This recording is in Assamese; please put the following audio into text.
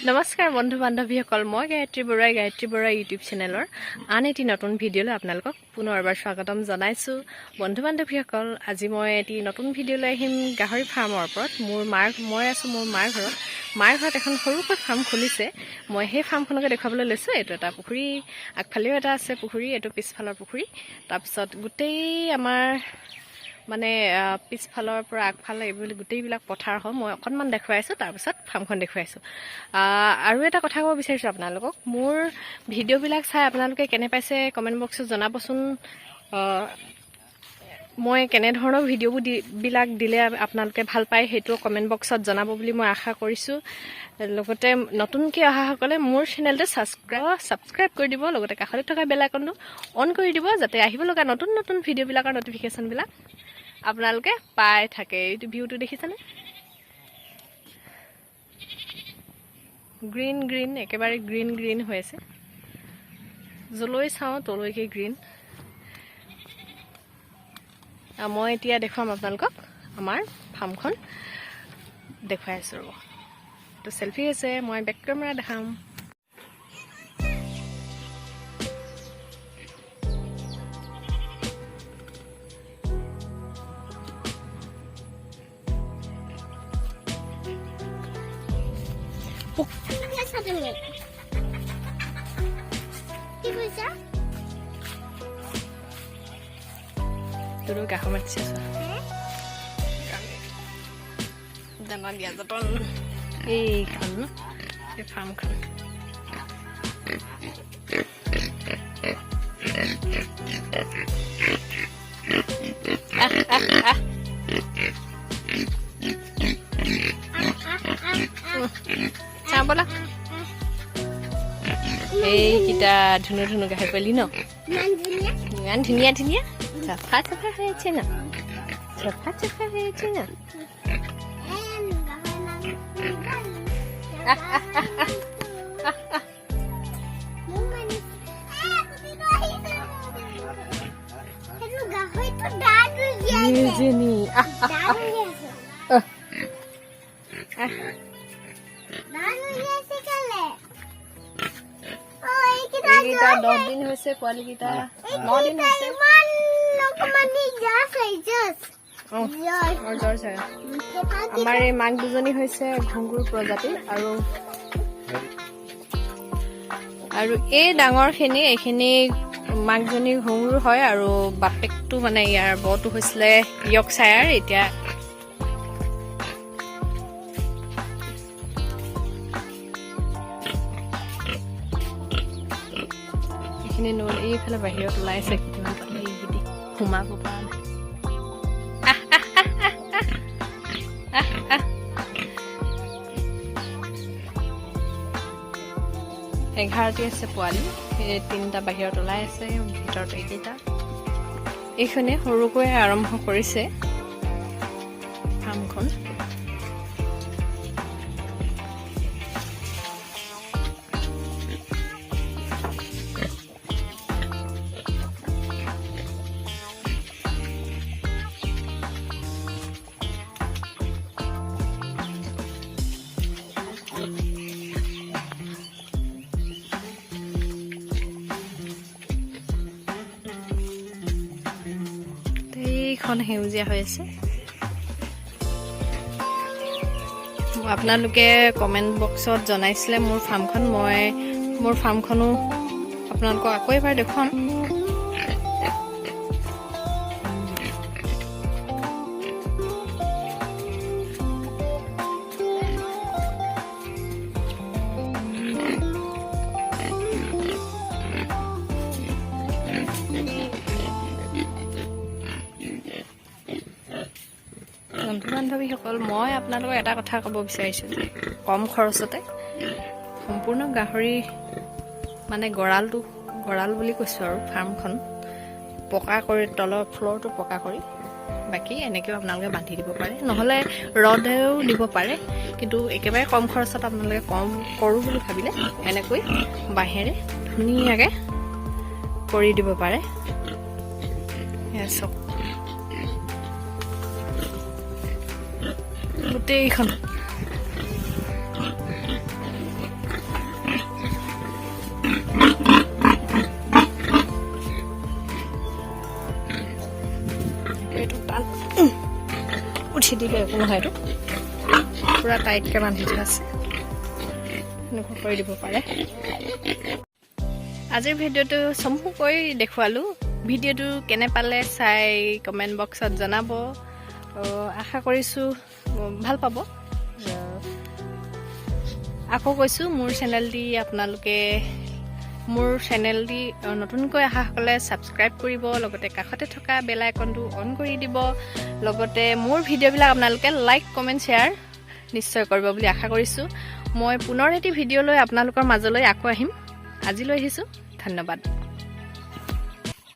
নমস্কাৰ বন্ধু বান্ধৱীসকল, মই গায়ত্ৰী বৰুৱা ইউটিউব চেনেলৰ আন এটি নতুন ভিডিঅ'লৈ আপোনালোকক পুনৰবাৰ স্বাগতম জনাইছোঁ। বন্ধু বান্ধৱীসকল, আজি মই এটি নতুন ভিডিঅ' লৈ আহিম গাহৰি ফাৰ্মৰ ওপৰত। মই আছোঁ মোৰ মাৰ ঘৰত। মাৰ ঘৰত এখন সৰুকৈ ফাৰ্ম খুলিছে। মই সেই ফাৰ্মখনকে দেখুৱাবলৈ লৈছোঁ। এইটো এটা পুখুৰী, আগফালেও এটা আছে পুখুৰী, এইটো পিছফালৰ পুখুৰী। তাৰপিছত গোটেই আমাৰ মানে পিছফালৰ পৰা আগফালে এইবোৰ গোটেইবিলাক পথাৰ হয়। মই অকণমান দেখুৱাইছোঁ, তাৰপিছত ফাৰ্মখন দেখুৱাইছোঁ। আৰু এটা কথা ক'ব বিচাৰিছোঁ আপোনালোকক, মোৰ ভিডিঅ'বিলাক চাই আপোনালোকে কেনে পাইছে কমেণ্ট বক্সত জনাবচোন। মই কেনেধৰণৰ ভিডিঅ'বিলাক দিলে আপোনালোকে ভাল পায় সেইটো কমেণ্ট বক্সত জনাব বুলি মই আশা কৰিছোঁ। লগতে নতুনকৈ অহাসকলে মোৰ চেনেলটো ছাবস্ক্ৰাইব কৰি দিব, লগতে কাষতে থকা বেল আইকনটো অন কৰি দিব, যাতে আহিব লগা নতুন নতুন ভিডিঅ'বিলাকৰ নটিফিকেশ্যনবিলাক আপোনালোকে পাই থাকে। এইটো ভিউটো দেখিছেনে? গ্ৰীণ গ্ৰীণ, একেবাৰে গ্ৰীণ গ্ৰীণ হৈ আছে। যলৈ চাওঁ তলৈকে গ্ৰীণ। মই এতিয়া দেখুৱাম আপোনালোকক আমাৰ ফাৰ্মখন দেখুৱাই আছোঁ। ৰ'ব, এইটো চেল্ফি আছে, মই বেক কেমেৰা দেখাম। তোৰ গাহৰি মাতিছে দানা দিয়া যতন। এইখন এই ফাৰ্মখন চাওঁ ব'লা। এইকেইটা ধুনীয়া ধুনীয়া গাহৰি পোৱালি ন, ইমান ধুনীয়া ধুনীয়া চাফা চাফা হৈ আছে ন, চাফা চাফা হৈ আছে ন। এইকেইটা 10 দিন হৈছে, পোৱালিকেইটা 9 দিন হৈছে। আমাৰ এই মাক দুজনী হৈছে ঘুংগুৰ প্ৰজাতি, আৰু এই ডাঙৰখিনি এইখিনি মাকজনী ঘুংগুৰ হয়, আৰু বাপেকটো মানে ইয়াৰ বৰটো হৈছিলে য়ৰ্কশ্বায়াৰ। এতিয়া এইখিনি নল এইফালে বাহিৰত ওলাইছে, এইখিনি সোমাব পৰা নাই। 11টি আছে পোৱালি, এই 3টা বাহিৰত ওলাই আছে, ভিতৰত এইকেইটা। এইখনে সৰুকৈ আৰম্ভ কৰিছে ফাৰ্মখন। এইখন সেউজীয়া হৈ আছে। আপোনালোকে কমেণ্ট বক্সত জনাইছিলে মোৰ ফাৰ্মখন, মই মোৰ ফাৰ্মখনো আপোনালোকক আকৌ এবাৰ দেখুৱাম। বন্ধু বান্ধৱীসকল, মই আপোনালোকক এটা কথা ক'ব বিচাৰিছোঁ যে কম খৰচতে সম্পূৰ্ণ গাহৰি মানে গঁৰাল বুলি কৈছোঁ, আৰু ফাৰ্মখন পকা কৰি তলৰ ফ্ল'ৰটো পকা কৰি, বাকী এনেকৈও আপোনালোকে বান্ধি দিব পাৰে, নহ'লে ৰদেও দিব পাৰে। কিন্তু একেবাৰে কম খৰচত আপোনালোকে কম কৰোঁ বুলি ভাবিলে এনেকৈ বাঁহেৰে ধুনীয়াকৈ কৰি দিব পাৰে। চব গোটেইখন গাঁঠি দিলে একো নহয়, এইটো পূৰা টাইটকৈ বান্ধি থোৱা আছে, এনেকুৱা কৰি দিব পাৰে। আজিৰ ভিডিঅ'টো চমুকৈ দেখুৱালোঁ। ভিডিঅ'টো কেনে পালে চাই কমেণ্ট বক্সত জনাব। আশা কৰিছোঁ ভাল পাব। আকৌ কৈছোঁ, মোৰ চেনেলটি নতুনকৈ অহাসকলে ছাবস্ক্ৰাইব কৰিব, লগতে কাষতে থকা বেল আইকনটো অন কৰি দিব, লগতে মোৰ ভিডিঅ'বিলাক আপোনালোকে লাইক কমেণ্ট শ্বেয়াৰ নিশ্চয় কৰিব বুলি আশা কৰিছোঁ। মই পুনৰ এটি ভিডিঅ' লৈ আপোনালোকৰ মাজলৈ আকৌ আহিম। আজিলৈ আহিছোঁ, ধন্যবাদ।